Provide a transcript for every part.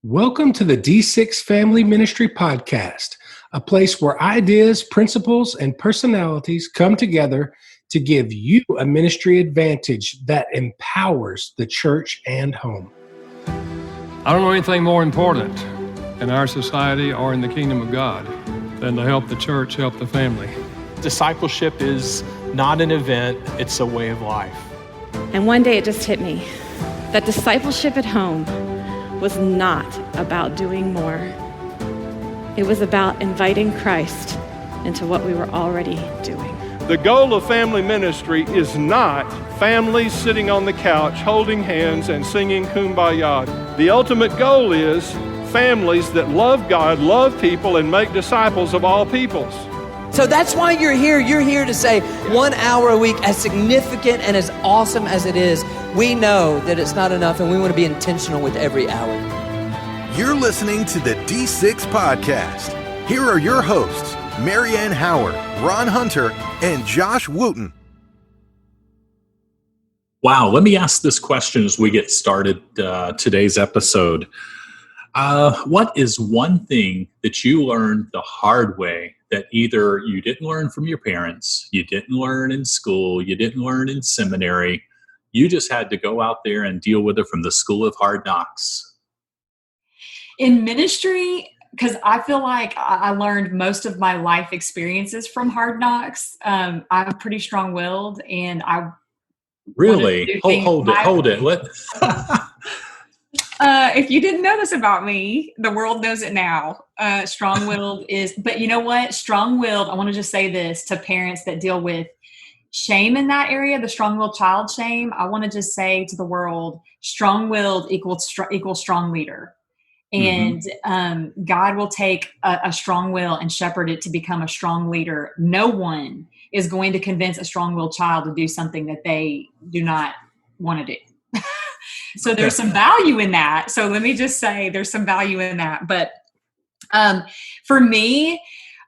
Welcome to the D6 Family Ministry Podcast, a place where ideas, principles, and personalities come together to give you a ministry advantage that empowers the church and home. I don't know anything more important in our society or in the kingdom of God than to help the church, help the family. Discipleship is not an event, it's a way of life. And one day it just hit me that discipleship at home was not about doing more. It was about inviting Christ into what we were already doing. The goal of family ministry is not families sitting on the couch holding hands and singing Kumbaya. The ultimate goal is families that love God, love people, and make disciples of all peoples. So that's why you're here. You're here to say 1 hour a week, as significant and as awesome as it is, we know that it's not enough and we want to be intentional with every hour. You're listening to the D6 Podcast. Here are your hosts, Marianne Howard, Ron Hunter, and Josh Wooten. Wow, let me ask this question as we get started today's episode. What is one thing that you learned the hard way that either you didn't learn from your parents, you didn't learn in school, you didn't learn in seminary, you just had to go out there and deal with it from the school of hard knocks? In ministry, because I feel like I learned most of my life experiences from hard knocks. I'm pretty strong-willed, and I really hold it. If you didn't know this about me, the world knows it now. Strong-willed is, but you know what? Strong-willed, I want to just say this to parents that deal with shame in that area, the strong-willed child shame. I want to just say to the world, strong-willed equals strong leader. And God will take a strong will and shepherd it to become a strong leader. No one is going to convince a strong-willed child to do something that they do not want to do. So there's some value in that. So let me just say there's some value in that. But for me,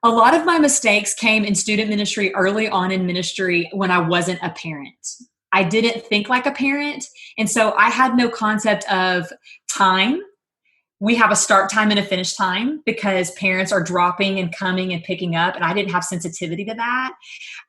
a lot of my mistakes came in student ministry early on in ministry when I wasn't a parent. I didn't think like a parent. And so I had no concept of time. We have a start time and a finish time because parents are dropping and coming and picking up, and I didn't have sensitivity to that.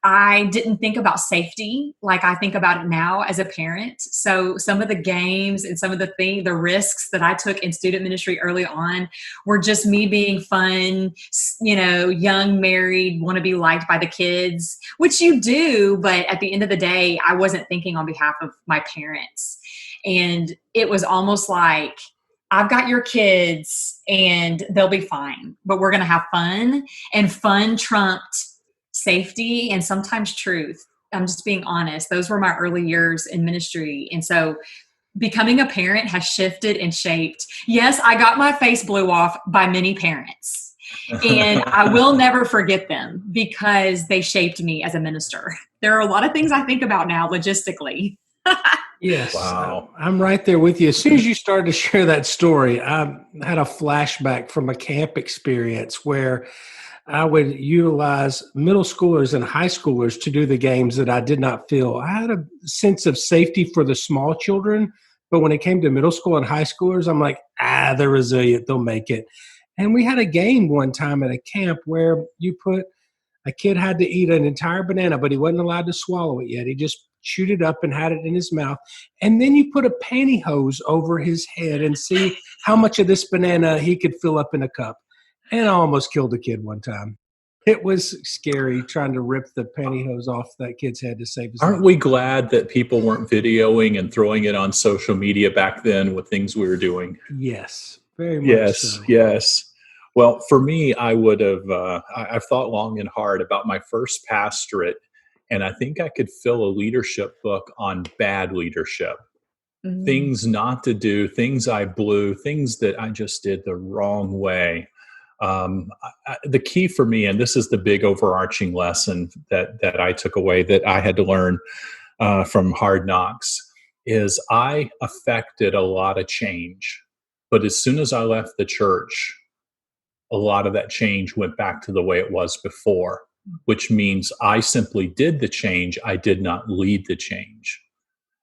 I didn't think about safety like I think about it now as a parent. So some of the games and some of the risks that I took in student ministry early on were just me being fun, young, married, want to be liked by the kids, which you do, but at the end of the day, I wasn't thinking on behalf of my parents. And it was almost like, I've got your kids and they'll be fine, but we're going to have fun, and fun trumped safety and sometimes truth. I'm just being honest. Those were my early years in ministry. And so becoming a parent has shifted and shaped. Yes, I got my face blew off by many parents, and I will never forget them because they shaped me as a minister. There are a lot of things I think about now logistically. Yes. Wow. I'm right there with you. As soon as you started to share that story, I had a flashback from a camp experience where I would utilize middle schoolers and high schoolers to do the games that I did not feel. I had a sense of safety for the small children, but when it came to middle school and high schoolers, I'm like, they're resilient, they'll make it. And we had a game one time at a camp where a kid had to eat an entire banana, but he wasn't allowed to swallow it yet. He just chewed it up and had it in his mouth. And then you put a pantyhose over his head and see how much of this banana he could fill up in a cup. And I almost killed a kid one time. It was scary trying to rip the pantyhose off that kid's head to save his life. Aren't we glad that people weren't videoing and throwing it on social media back then with things we were doing? Yes, very much so. Yes. Well, for me, I would have, I've thought long and hard about my first pastorate, and I think I could fill a leadership book on bad leadership. Mm-hmm. Things not to do, things I blew, things that I just did the wrong way. The key for me, and this is the big overarching lesson that I took away that I had to learn from Hard Knocks, is I affected a lot of change. But as soon as I left the church, a lot of that change went back to the way it was before, which means I simply did the change. I did not lead the change.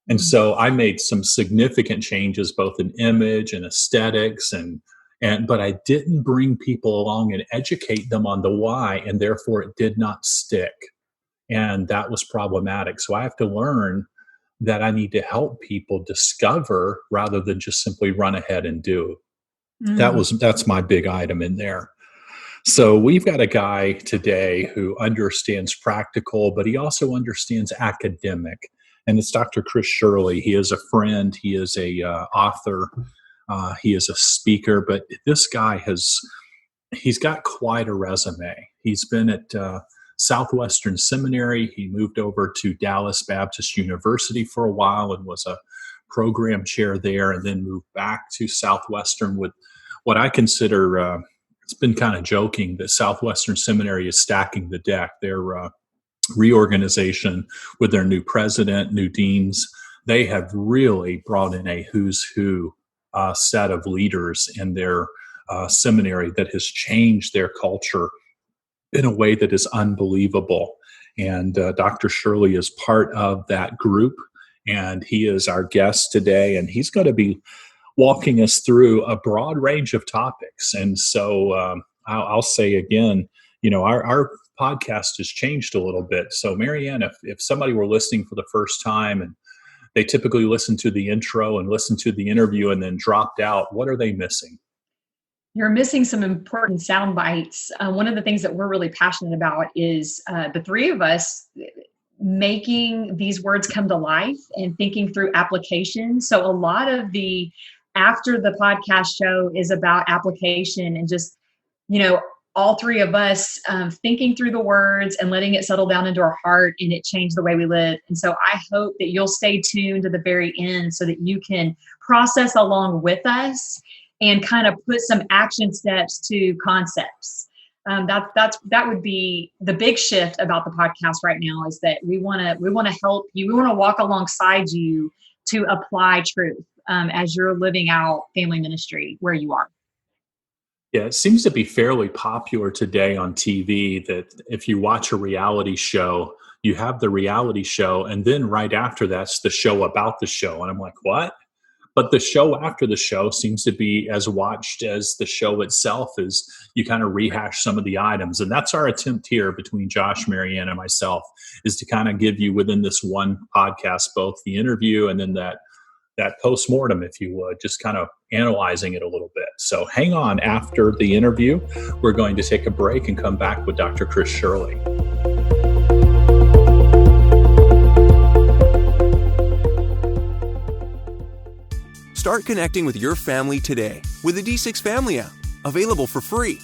And so I made some significant changes, both in image and aesthetics, but I didn't bring people along and educate them on the why, and therefore it did not stick. And that was problematic. So I have to learn that I need to help people discover rather than just simply run ahead and do. That's my big item in there. So we've got a guy today who understands practical, but he also understands academic. And it's Dr. Chris Shirley. He is a friend. He is a author. He is a speaker. But this guy he's got quite a resume. He's been at Southwestern Seminary. He moved over to Dallas Baptist University for a while and was a program chair there, and then moved back to Southwestern with what I consider, it's been kind of joking that Southwestern Seminary is stacking the deck. Their reorganization with their new president, new deans, they have really brought in a who's who set of leaders in their seminary that has changed their culture in a way that is unbelievable. And Dr. Shirley is part of that group, and he is our guest today, and he's going to be walking us through a broad range of topics. And so I'll say again, our podcast has changed a little bit. So Marianne, if somebody were listening for the first time and they typically listen to the intro and listen to the interview and then dropped out, what are they missing? You're missing some important sound bites. One of the things that we're really passionate about is the three of us making these words come to life and thinking through application. So a lot of the after the podcast show is about application and just, all three of us thinking through the words and letting it settle down into our heart, and it changed the way we live. And so I hope that you'll stay tuned to the very end so that you can process along with us and kind of put some action steps to concepts. That would be the big shift about the podcast right now, is that we want to help you. We want to walk alongside you to apply truth as you're living out family ministry where you are. Yeah, it seems to be fairly popular today on TV that if you watch a reality show, you have the reality show, and then right after that's the show about the show. And I'm like, what? But the show after the show seems to be as watched as the show itself, as you kind of rehash some of the items. And that's our attempt here between Josh, Marianne, and myself, is to kind of give you within this one podcast, both the interview and then that postmortem, if you would, just kind of analyzing it a little bit. So hang on. After the interview, we're going to take a break and come back with Dr. Chris Shirley. Start connecting with your family today with the D6 Family app, available for free.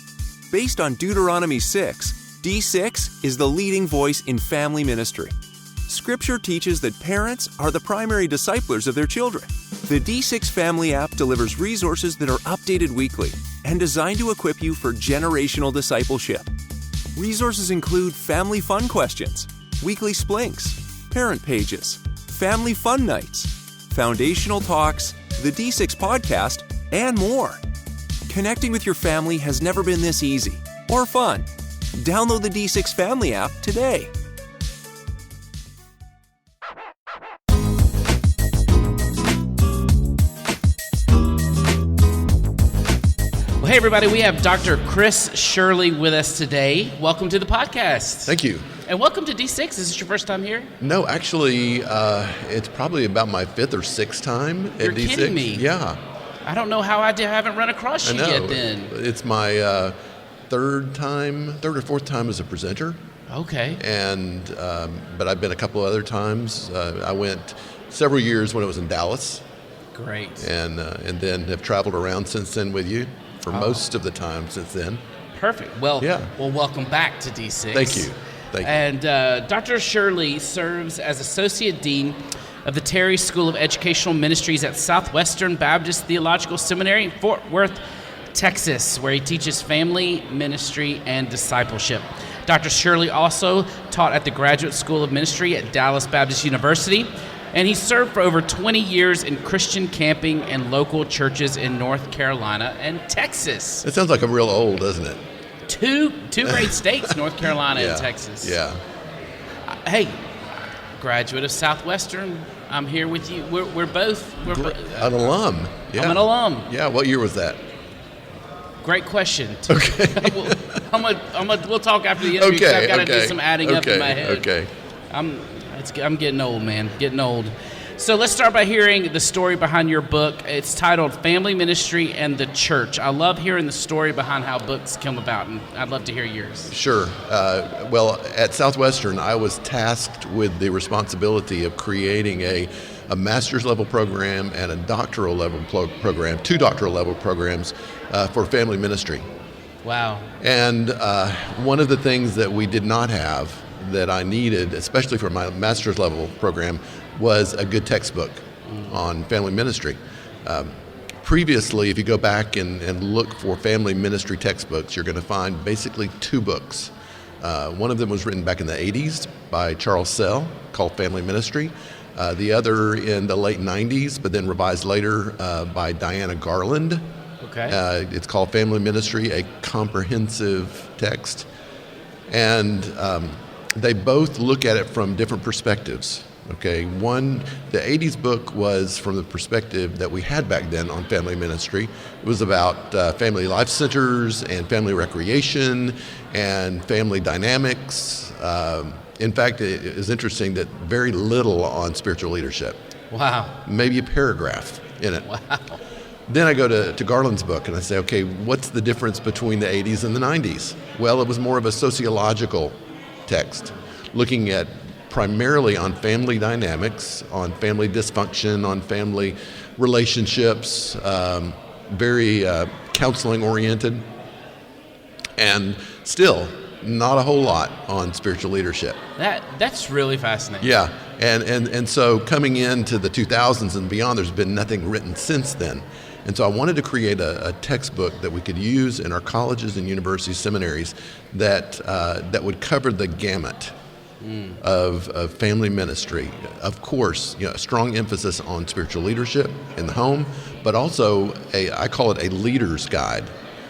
Based on Deuteronomy 6, D6 is the leading voice in family ministry. Scripture teaches that parents are the primary disciplers of their children. The D6 Family app delivers resources that are updated weekly and designed to equip you for generational discipleship. Resources include family fun questions, weekly splinks, parent pages, family fun nights, foundational talks, the D6 podcast, and more. Connecting with your family has never been this easy or fun. Download the D6 Family app today. Well, hey, everybody, we have Dr. Chris Shirley with us today. Welcome to the podcast. Thank you. And welcome to D6. Is this your first time here? No, actually, it's probably about my fifth or sixth time at D6. You're kidding me. Yeah. I don't know how I haven't run across you yet then. It's my third or fourth time as a presenter. Okay. And but I've been a couple other times. I went several years when I was in Dallas. Great. And then have traveled around since then with you for most of the time since then. Perfect. Well, yeah. Well, welcome back to D6. Thank you. And Dr. Shirley serves as Associate Dean of the Terry School of Educational Ministries at Southwestern Baptist Theological Seminary in Fort Worth, Texas, where he teaches family ministry and discipleship. Dr. Shirley also taught at the Graduate School of Ministry at Dallas Baptist University, and he served for over 20 years in Christian camping and local churches in North Carolina and Texas. It sounds like I'm real old, doesn't it? Two great states, North Carolina and Texas. Yeah. Hey, graduate of Southwestern. I'm here with you. We're both an alum. Yeah. I'm an alum. Yeah. What year was that? Great question. Okay. We'll talk after the interview. Okay. I've got to do some adding up in my head. Okay. I'm getting old, man. Getting old. So let's start by hearing the story behind your book. It's titled Family Ministry and the Church. I love hearing the story behind how books come about, and I'd love to hear yours. Sure. Well, at Southwestern, I was tasked with the responsibility of creating a master's level program and a doctoral level program, 2 doctoral level programs for family ministry. Wow. And one of the things that we did not have that I needed, especially for my master's level program, was a good textbook on family ministry. Previously, if you go back and look for family ministry textbooks, you're going to find basically 2 books. One of them was written back in the 80s by Charles Sell, called Family Ministry. The other in the late 90s, but then revised later by Diana Garland. Okay. It's called Family Ministry, a comprehensive text. And they both look at it from different perspectives. Okay, the 80s book was from the perspective that we had back then on family ministry. It was about family life centers and family recreation and family dynamics. In fact, it is interesting that very little on spiritual leadership. Wow. Maybe a paragraph in it. Wow. Then I go to Garland's book and I say, okay, what's the difference between the 80s and the 90s? Well, it was more of a sociological text, looking at primarily on family dynamics, on family dysfunction, on family relationships, very counseling oriented, and still not a whole lot on spiritual leadership. That's really fascinating. Yeah, and so coming into the 2000s and beyond, there's been nothing written since then. And so I wanted to create a textbook that we could use in our colleges and universities, seminaries, that would cover the gamut of family ministry. Of course, a strong emphasis on spiritual leadership in the home, but also I call it a leader's guide.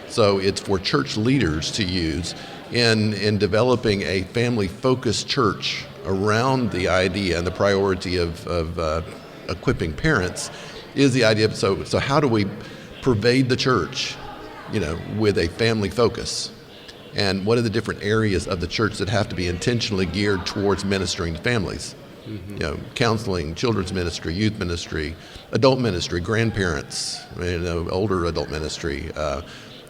So it's for church leaders to use in developing a family-focused church around the idea and the priority of equipping parents is the idea of, so how do we pervade the church, with a family focus? And what are the different areas of the church that have to be intentionally geared towards ministering to families? Mm-hmm. Counseling, children's ministry, youth ministry, adult ministry, grandparents, older adult ministry,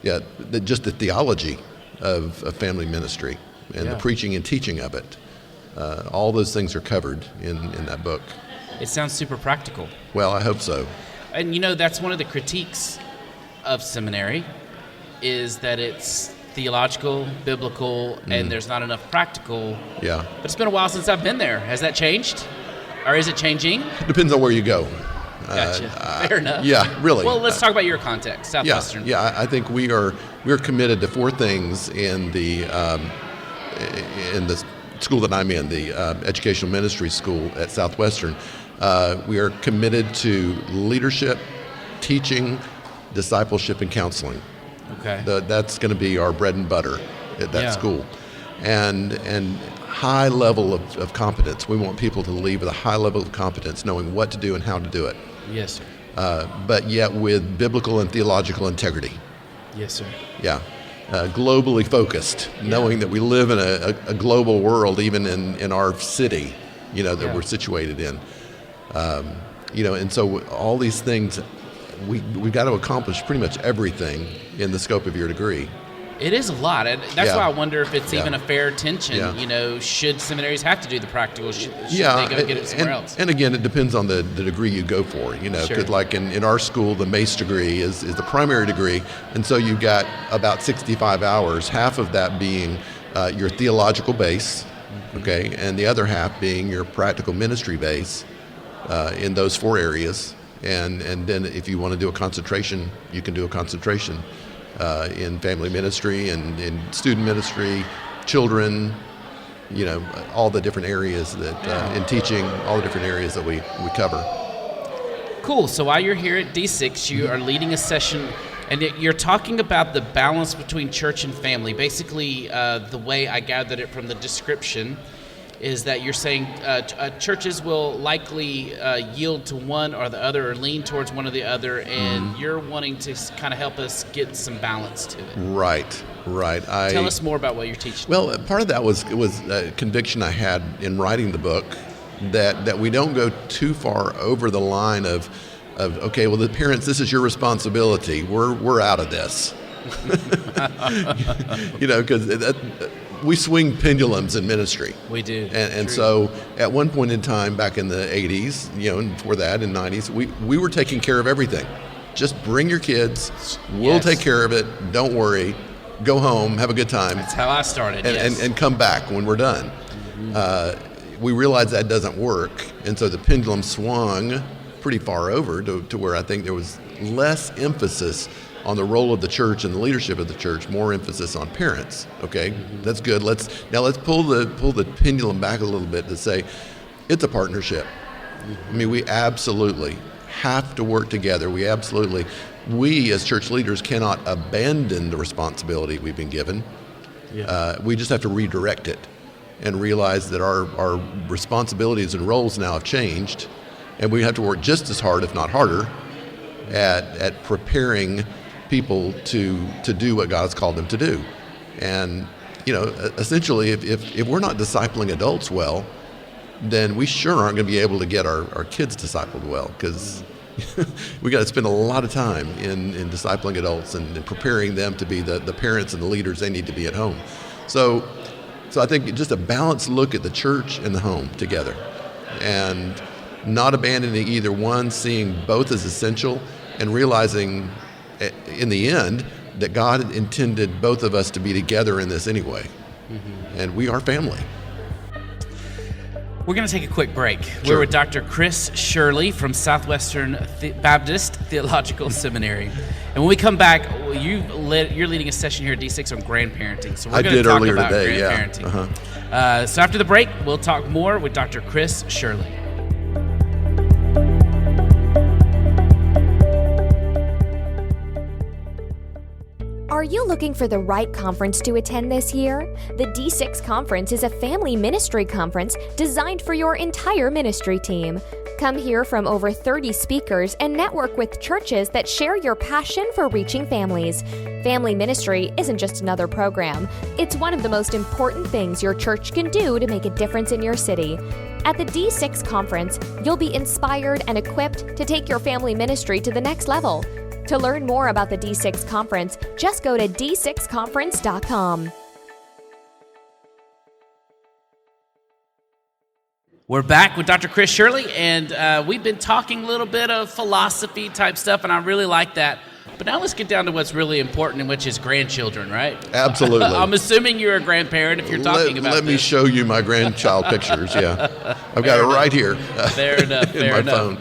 just the theology of family ministry and the preaching and teaching of it. All those things are covered in that book. It sounds super practical. Well, I hope so. And that's one of the critiques of seminary is that it's theological, biblical, and there's not enough practical. Yeah. But it's been a while since I've been there. Has that changed? Or is it changing? It depends on where you go. Gotcha. Fair enough. Yeah, really. Well, let's talk about your context, Southwestern. Yeah, I think we're committed to 4 things in the school that I'm in, the Educational Ministry School at Southwestern. We are committed to leadership, teaching, discipleship, and counseling. Okay. That's going to be our bread and butter at that school. And high level of competence. We want people to leave with a high level of competence, knowing what to do and how to do it. Yes, sir. But yet with biblical and theological integrity. Yes, sir. Yeah. Globally focused, knowing that we live in a global world, even in our city, that we're situated in. And so all these things, we've got to accomplish pretty much everything in the scope of your degree. It is a lot. And that's why I wonder if it's even a fair tension. Should seminaries have to do the practical? Should they go get it somewhere else? And again, it depends on the degree you go for. Because like in our school, the MACE degree is the primary degree. And so you've got about 65 hours, half of that being your theological base, okay, and the other half being your practical ministry base in those 4 areas. And then if you want to do a concentration, you can do a concentration in family ministry and in student ministry, children, all the different areas that in teaching, all the different areas that we cover. Cool. So while you're here at D6, you are leading a session, and you're talking about the balance between church and family. Basically, the way I gathered it from the description is that you're saying churches will likely yield to one or the other, or lean towards one or the other, and you're wanting to kind of help us get some balance to it. Right. Tell us more about what you're teaching. Well, part of that was a conviction I had in writing the book that we don't go too far over the line of okay, well, the parents, this is your responsibility. We're out of this. Because we swing pendulums in ministry. We do. And so at one point in time back in the 80s, and before that in 90s, we were taking care of everything. Just bring your kids. We'll take care of it. Don't worry. Go home. Have a good time. That's how I started, and come back when we're done. We realized that doesn't work. And so the pendulum swung pretty far over to where I think there was less emphasis on the role of the church and the leadership of the church, more emphasis on parents. Okay, that's good. Let's pull the pendulum back a little bit to say it's a partnership. I mean, we absolutely have to work together. We as church leaders cannot abandon the responsibility we've been given. We just have to redirect it and realize that our responsibilities and roles now have changed, and we have to work just as hard, if not harder, at preparing people to do what God has called them to do. And essentially, if we're not discipling adults well, then we sure aren't going to be able to get our kids discipled well, because we got to spend a lot of time in discipling adults and preparing them to be the parents and the leaders they need to be at home. So I think just a balanced look at the church and the home together, and not abandoning either one, seeing both as essential, and realizing in the end that God intended both of us to be together in this anyway. And we are family. We're going to take a quick break. Sure. We're with Dr. Chris Shirley from Southwestern Baptist Theological Seminary. And when we come back, you're leading a session here at D6 on grandparenting. So we're going to talk about grandparenting. So after the break, we'll talk more with Dr. Chris Shirley. Are you looking for the right conference to attend this year? The D6 Conference is a family ministry conference designed for your entire ministry team. Come hear from over 30 speakers and network with churches that share your passion for reaching families. Family ministry isn't just another program. It's one of the most important things your church can do to make a difference in your city. At the D6 Conference, you'll be inspired and equipped to take your family ministry to the next level. To learn more about the D6 Conference, just go to d6conference.com. We're back with Dr. Chris Shirley, and we've been talking a little bit of philosophy type stuff, and I really like that. But now let's get down to what's really important, which is grandchildren, right? Absolutely. I'm assuming you're a grandparent if you're talking about this. Let me show you my grandchild pictures, yeah. I've got it right here. Fair enough, in my phone.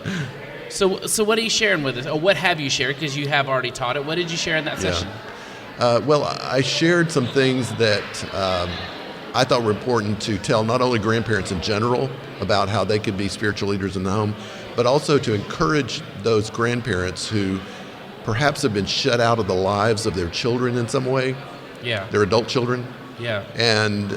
So what are you sharing with us? Or what have you shared? Because you have already taught it. What did you share in that session? Well, I shared some things that I thought were important to tell not only grandparents in general about how they could be spiritual leaders in the home, but also to encourage those grandparents who perhaps have been shut out of the lives of their children in some way, their adult children. And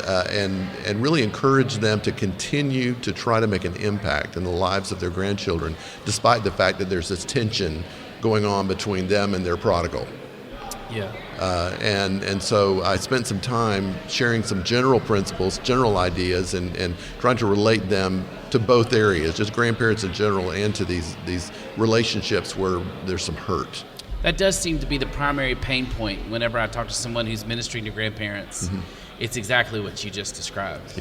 really encourage them to continue to try to make an impact in the lives of their grandchildren, despite the fact that there's this tension going on between them and their prodigal. And so I spent some time sharing some general principles, general ideas, and trying to relate them to both areas, just grandparents in general, and to these relationships where there's some hurt. That does seem to be the primary pain point whenever I talk to someone who's ministering to grandparents. It's exactly what you just described.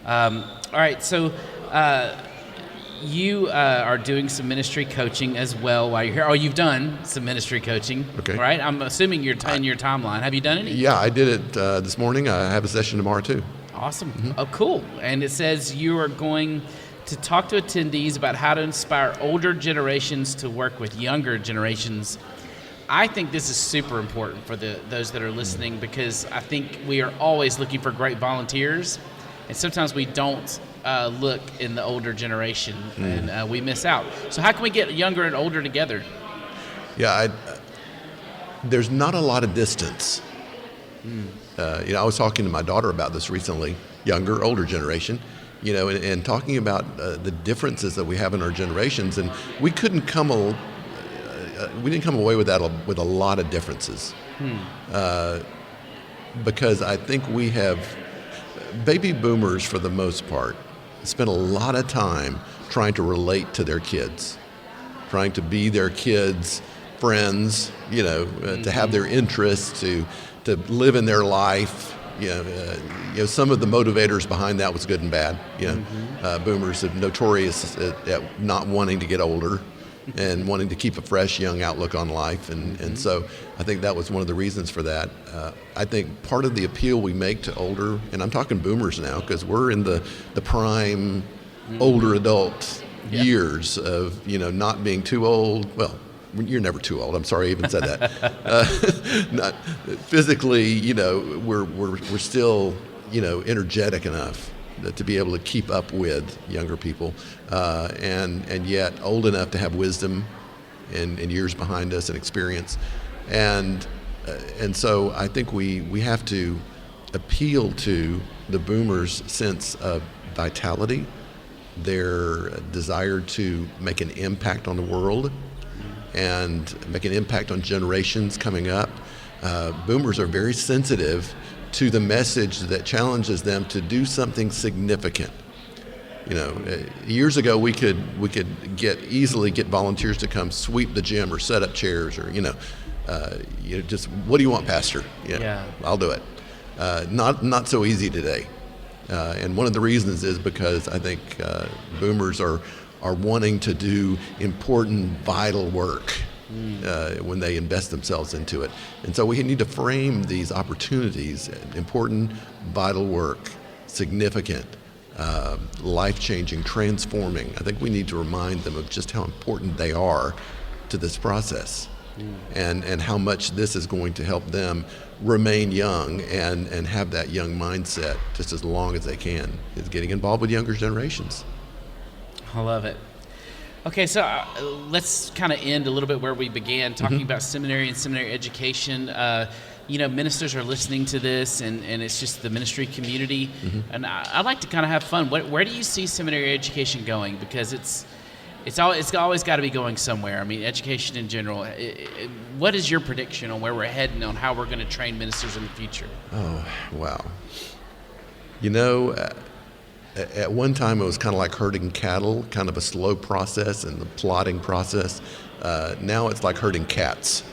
All right, so you are doing some ministry coaching as well while you're here. Oh, you've done some ministry coaching, right? I'm assuming you're in your timeline. Have you done any? Yeah, I did it this morning. I have a session tomorrow, too. Awesome. Oh, cool. And it says you are going to talk to attendees about how to inspire older generations to work with younger generations. I think this is super important for those that are listening, because I think we are always looking for great volunteers, and sometimes we don't look in the older generation, and we miss out. So how can we get younger and older together? There's not a lot of distance I was talking to my daughter about this recently, younger, older generation, and talking about the differences that we have in our generations, and we didn't come away with that with a lot of differences, because I think we have baby boomers for the most part spend a lot of time trying to relate to their kids, trying to be their kids' friends, to have their interests, to live in their life. Some of the motivators behind that was good and bad. Boomers are notorious at not wanting to get older and wanting to keep a fresh, young outlook on life. And so I think that was one of the reasons for that. I think part of the appeal we make to older, and I'm talking boomers now because we're in the prime older adult years of, not being too old. Well, you're never too old. I'm sorry I even said that. Not physically, we're still, energetic enough to be able to keep up with younger people, and yet old enough to have wisdom and years behind us and experience. And so I think we have to appeal to the boomers' sense of vitality, their desire to make an impact on the world and make an impact on generations coming up. Boomers are very sensitive to the message that challenges them to do something significant. Years ago we could easily get volunteers to come sweep the gym or set up chairs or just, what do you want, Pastor? I'll do it. Not so easy today. And one of the reasons is because I think boomers are wanting to do important, vital work when they invest themselves into it. And so we need to frame these opportunities, important, vital work, significant, life-changing, transforming. I think we need to remind them of just how important they are to this process and how much this is going to help them remain young and have that young mindset just as long as they can, is getting involved with younger generations. I love it. Okay, so let's kind of end a little bit where we began, talking about seminary and seminary education. Ministers are listening to this, and it's just the ministry community. And I like to kind of have fun. Where do you see seminary education going? Because it's always got to be going somewhere. I mean, education in general. What is your prediction on where we're heading, on how we're going to train ministers in the future? Oh, wow. At one time, it was kind of like herding cattle, kind of a slow process and the plodding process. Now it's like herding cats.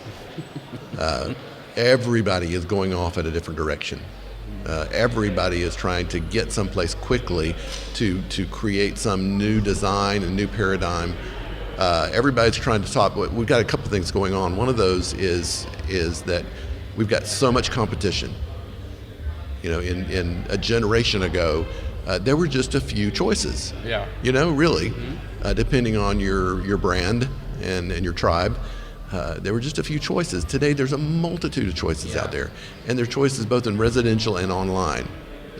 Everybody is going off in a different direction. Everybody is trying to get someplace quickly to create some new design and new paradigm. Everybody's trying to talk. We've got a couple things going on. One of those is that we've got so much competition. In a generation ago, there were just a few choices. Really, depending on your brand and your tribe, there were just a few choices. Today, there's a multitude of choices out there, and there are choices both in residential and online.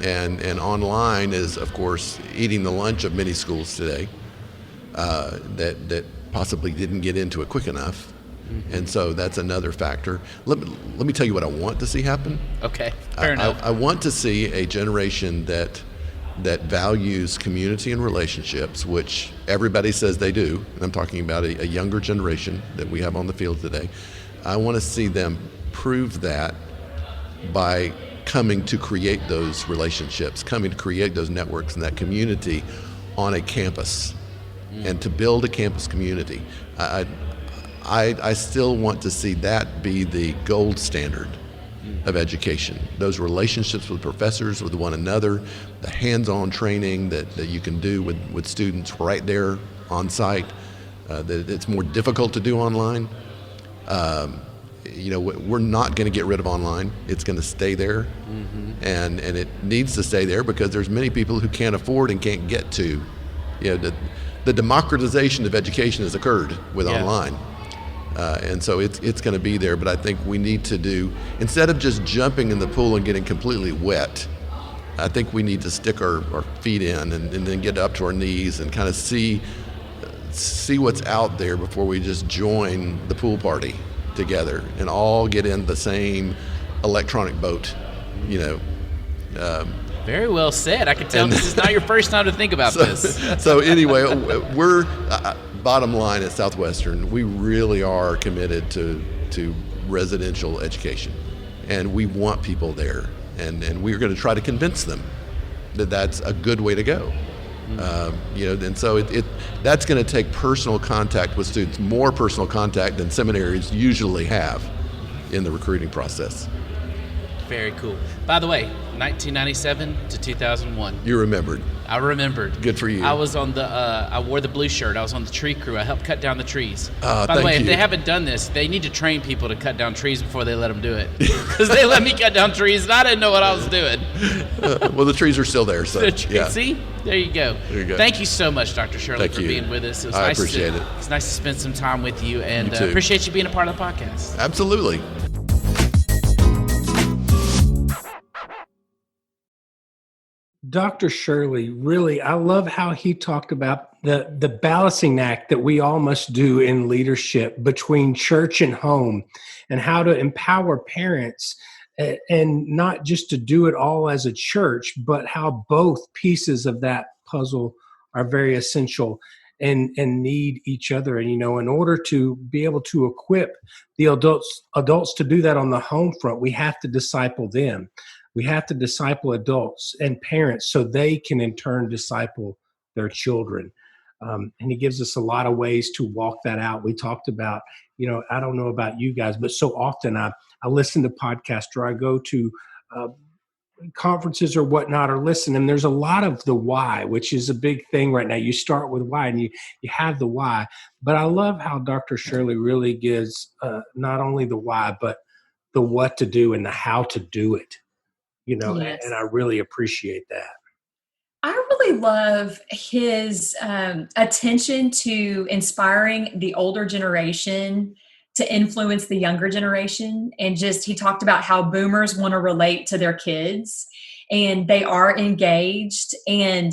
And online is, of course, eating the lunch of many schools today that possibly didn't get into it quick enough. And so that's another factor. Let me tell you what I want to see happen. Okay, fair enough. I want to see a generation that values community and relationships, which everybody says they do. And I'm talking about a younger generation that we have on the field today. I want to see them prove that by coming to create those relationships, coming to create those networks and that community on a campus, and to build a campus community. I still want to see that be the gold standard of education. Those relationships with professors, with one another, the hands-on training that you can do with students right there on site, that it's more difficult to do online. We're not going to get rid of online. It's going to stay there, and it needs to stay there because there's many people who can't afford and can't get to. The democratization of education has occurred with online. And so it's going to be there, but I think we need to do, instead of just jumping in the pool and getting completely wet, I think we need to stick our feet in and then get up to our knees and kind of see what's out there before we just join the pool party together and all get in the same electronic boat, you know. Very well said. I can tell this is not your first time to think about this. So anyway, we're bottom line at Southwestern. We really are committed to residential education, and we want people there, and we're going to try to convince them that that's a good way to go. You know, and so that's going to take personal contact with students, more personal contact than seminaries usually have in the recruiting process. Very cool. By the way, 1997 to 2001. You remembered. I remembered. Good for you. I was on I wore the blue shirt. I was on the tree crew. I helped cut down the trees. By the way, if they haven't done this, they need to train people to cut down trees before they let them do it. Because they let me cut down trees, and I didn't know what I was doing. Well, the trees are still there, so yeah. See? There you go. There you go. Thank you so much, Dr. Shirley, for being with us. I appreciate it. It's nice to spend some time with you, and You too. appreciate you being a part of the podcast. Absolutely. Dr. Shirley, really, I love how he talked about the balancing act that we all must do in leadership between church and home, and how to empower parents, and not just to do it all as a church, but how both pieces of that puzzle are very essential and need each other. And, you know, in order to be able to equip the adults to do that on the home front, we have to disciple them. We have to disciple adults and parents so they can in turn disciple their children. And he gives us a lot of ways to walk that out. We talked about, you know, I don't know about you guys, but so often I listen to podcasts or I go to conferences or whatnot or listen, and there's a lot of the why, which is a big thing right now. You start with why and you have the why. But I love how Dr. Shirley really gives not only the why, but the what to do and the how to do it. You know, Yes. and I really appreciate that. I really love his attention to inspiring the older generation to influence the younger generation. And just, he talked about how boomers want to relate to their kids and they are engaged and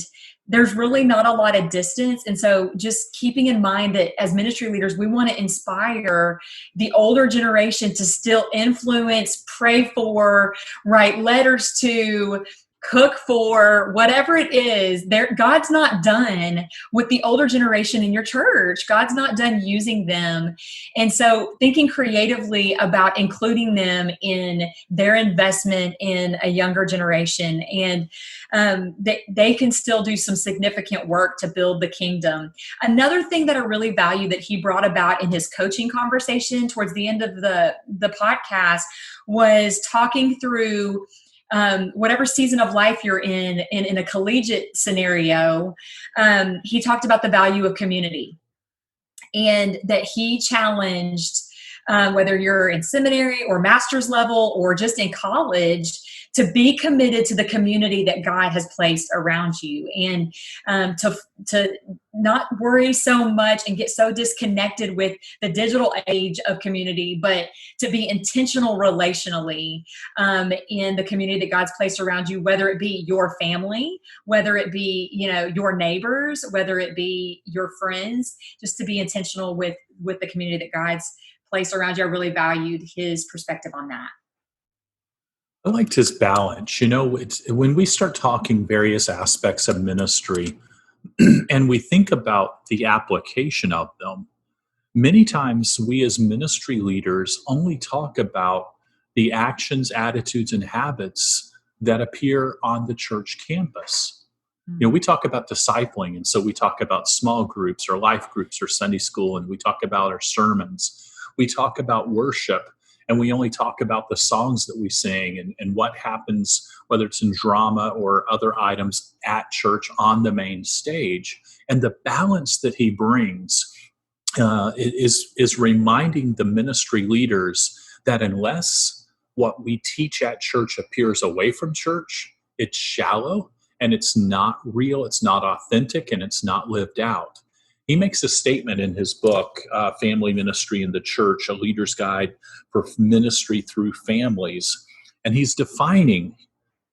there's really not a lot of distance. And so just keeping in mind that as ministry leaders, we want to inspire the older generation to still influence, pray for, write letters to, cook for, whatever it is. God's not done with the older generation in your church. God's not done using them. And so thinking creatively about including them in their investment in a younger generation, and they can still do some significant work to build the kingdom. Another thing that I really value that he brought about in his coaching conversation towards the end of the podcast was talking through whatever season of life you're in a collegiate scenario. He talked about the value of community, and that he challenged whether you're in seminary or master's level or just in college, to be committed to the community that God has placed around you, and to not worry so much and get so disconnected with the digital age of community, but to be intentional relationally in the community that God's placed around you, whether it be your family, whether it be, you know, your neighbors, whether it be your friends, just to be intentional with the community that God's placed around you. I really valued his perspective on that. I liked his balance. You know, it's when we start talking various aspects of ministry and we think about the application of them, many times we as ministry leaders only talk about the actions, attitudes, and habits that appear on the church campus. You know, we talk about discipling, and so we talk about small groups or life groups or Sunday school, and we talk about our sermons. We talk about worship, and we only talk about the songs that we sing and what happens, whether it's in drama or other items at church on the main stage. And the balance that he brings is reminding the ministry leaders that unless what we teach at church appears away from church, it's shallow and it's not real, it's not authentic, and it's not lived out. He makes a statement in his book, Family Ministry in the Church, A Leader's Guide for Ministry Through Families. And he's defining,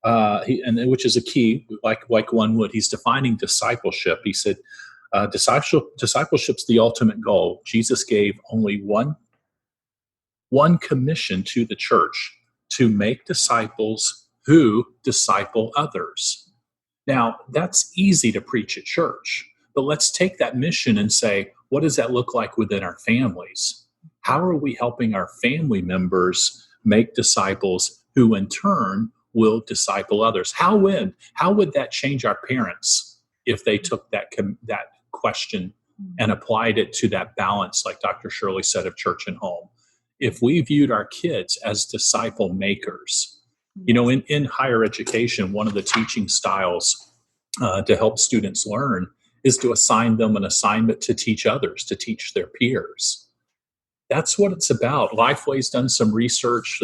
which is a key, like one would, he's defining discipleship. He said, discipleship's the ultimate goal. Jesus gave only one commission to the church, to make disciples who disciple others. Now, that's easy to preach at church, but let's take that mission and say, what does that look like within our families? How are we helping our family members make disciples who in turn will disciple others? How would that change our parents if they took that question and applied it to that balance, like Dr. Shirley said, of church and home? If we viewed our kids as disciple makers, in higher education, one of the teaching styles to help students learn is to assign them an assignment to teach others, to teach their peers. That's what it's about. Lifeway's done some research.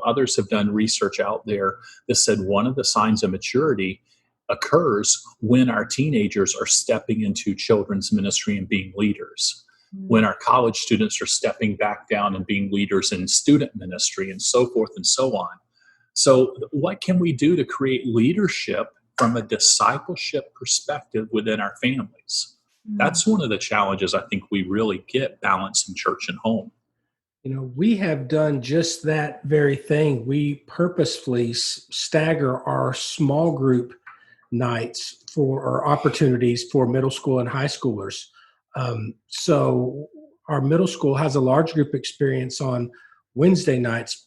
Others have done research out there that said one of the signs of maturity occurs when our teenagers are stepping into children's ministry and being leaders, when our college students are stepping back down and being leaders in student ministry, and so forth and so on. So what can we do to create leadership from a discipleship perspective within our families? That's one of the challenges I think we really get balancing church and home. We have done just that very thing. We purposefully stagger our small group nights or opportunities for middle school and high schoolers. So our middle school has a large group experience on Wednesday nights,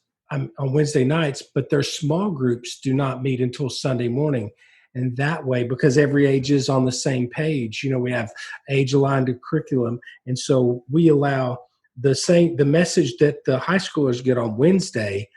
but their small groups do not meet until Sunday morning. And that way, because every age is on the same page, we have age-aligned curriculum. And so we allow the message that the high schoolers get on Wednesday,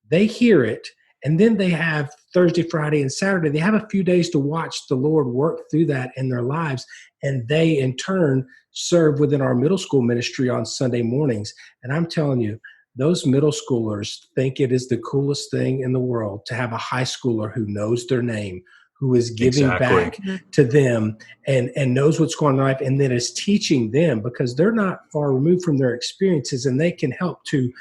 they hear it. And then they have Thursday, Friday, and Saturday. They have a few days to watch the Lord work through that in their lives. And they, in turn, serve within our middle school ministry on Sunday mornings. And I'm telling you, those middle schoolers think it is the coolest thing in the world to have a high schooler who knows their name, who is giving back to them and knows what's going on in life, and then is teaching them, because they're not far removed from their experiences, and they can help to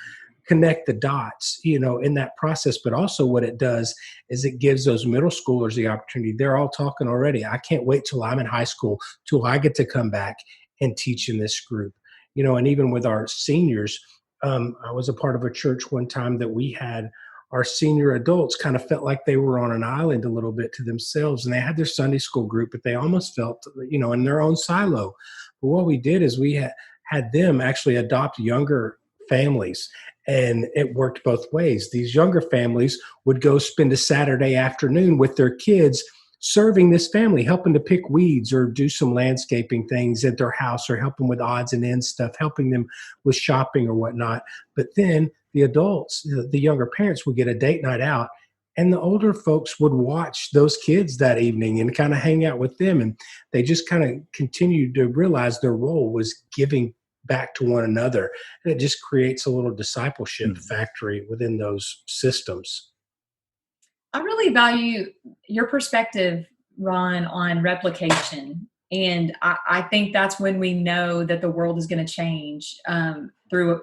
connect the dots, in that process. But also what it does is it gives those middle schoolers the opportunity. They're all talking already. I can't wait till I'm in high school, till I get to come back and teach in this group. And even with our seniors, I was a part of a church one time that we had our senior adults kind of felt like they were on an island a little bit to themselves, and they had their Sunday school group, but they almost felt, in their own silo. But what we did is we had them actually adopt younger families, and it worked both ways. These younger families would go spend a Saturday afternoon with their kids serving this family, helping to pick weeds or do some landscaping things at their house, or helping with odds and ends stuff, helping them with shopping or whatnot. But then the adults, the younger parents, would get a date night out, and the older folks would watch those kids that evening and kind of hang out with them. And they just kind of continued to realize their role was giving back to one another. And it just creates a little discipleship factory within those systems. I really value your perspective, Ron, on replication. And I think that's when we know that the world is going to change through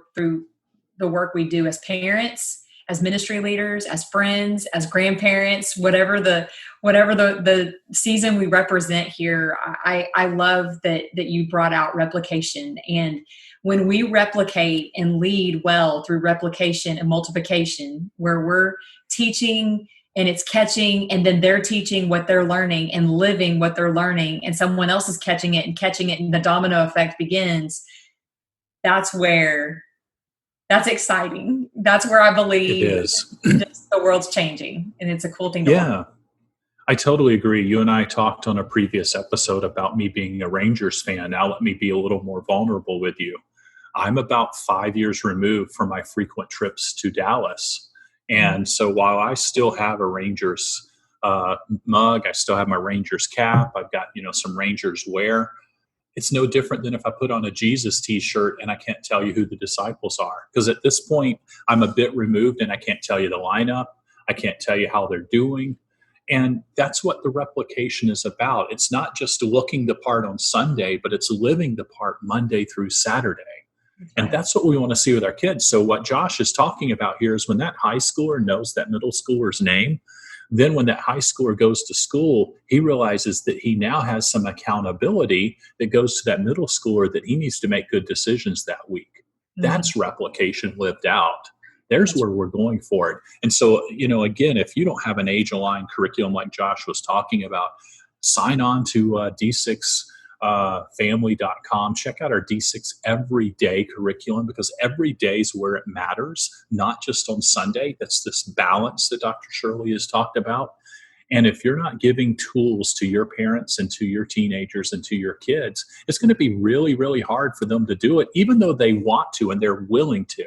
the work we do as parents, as ministry leaders, as friends, as grandparents, whatever the season we represent here. I love that you brought out replication. And when we replicate and lead well through replication and multiplication, where we're teaching and it's catching, and then they're teaching what they're learning and living what they're learning, and someone else is catching it, and the domino effect begins, that's exciting. That's where I believe it is. The world's changing, and it's a cool thing to learn. I totally agree. You and I talked on a previous episode about me being a Rangers fan. Now let me be a little more vulnerable with you. I'm about 5 years removed from my frequent trips to Dallas. And so while I still have a Rangers mug, I still have my Rangers cap, I've got, some Rangers wear. It's no different than if I put on a Jesus t-shirt and I can't tell you who the disciples are. Because at this point, I'm a bit removed and I can't tell you the lineup. I can't tell you how they're doing. And that's what the replication is about. It's not just looking the part on Sunday, but it's living the part Monday through Saturday. And that's what we want to see with our kids. So what Josh is talking about here is when that high schooler knows that middle schooler's name, then when that high schooler goes to school, he realizes that he now has some accountability that goes to that middle schooler, that he needs to make good decisions that week. That's replication lived out. There's where we're going for it. And so, again, if you don't have an age-aligned curriculum like Josh was talking about, sign on to d6family.com. Check out our D6 Everyday curriculum, because every day is where it matters, not just on Sunday. That's this balance that Dr. Shirley has talked about. And if you're not giving tools to your parents and to your teenagers and to your kids, it's going to be really, really hard for them to do it, even though they want to and they're willing to.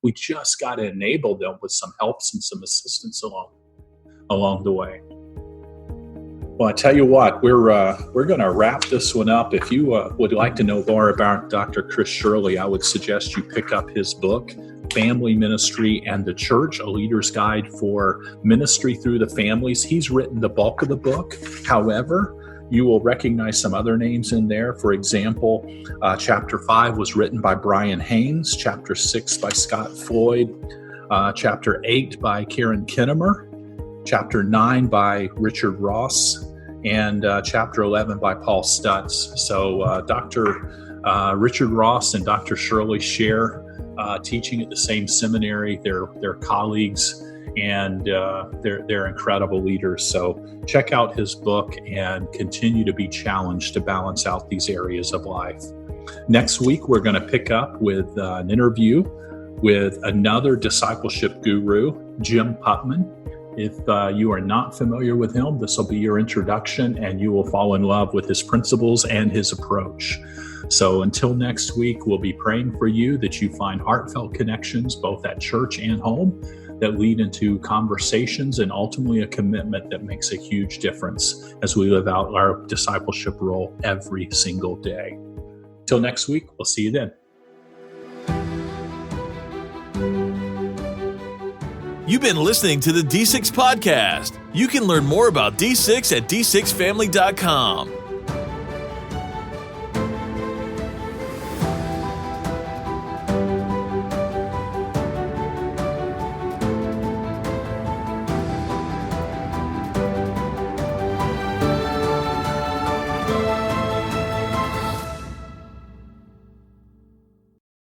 We just got to enable them with some helps and some assistance along the way. Well, I tell you what, we're going to wrap this one up. If you would like to know more about Dr. Chris Shirley, I would suggest you pick up his book, Family Ministry and the Church, A Leader's Guide for Ministry Through the Families. He's written the bulk of the book. However, you will recognize some other names in there. For example, Chapter 5 was written by Brian Haynes, Chapter 6 by Scott Floyd, Chapter 8 by Karen Kinnemer, Chapter 9 by Richard Ross, and Chapter 11 by Paul Stutz. So Dr. Richard Ross and Dr. Shirley share teaching at the same seminary. They're colleagues, and they're incredible leaders. So check out his book and continue to be challenged to balance out these areas of life. Next week, we're going to pick up with an interview with another discipleship guru, Jim Putman. If you are not familiar with him, this will be your introduction, and you will fall in love with his principles and his approach. So until next week, we'll be praying for you that you find heartfelt connections, both at church and home, that lead into conversations and ultimately a commitment that makes a huge difference as we live out our discipleship role every single day. Till next week, we'll see you then. You've been listening to the D6 Podcast. You can learn more about D6 at d6family.com.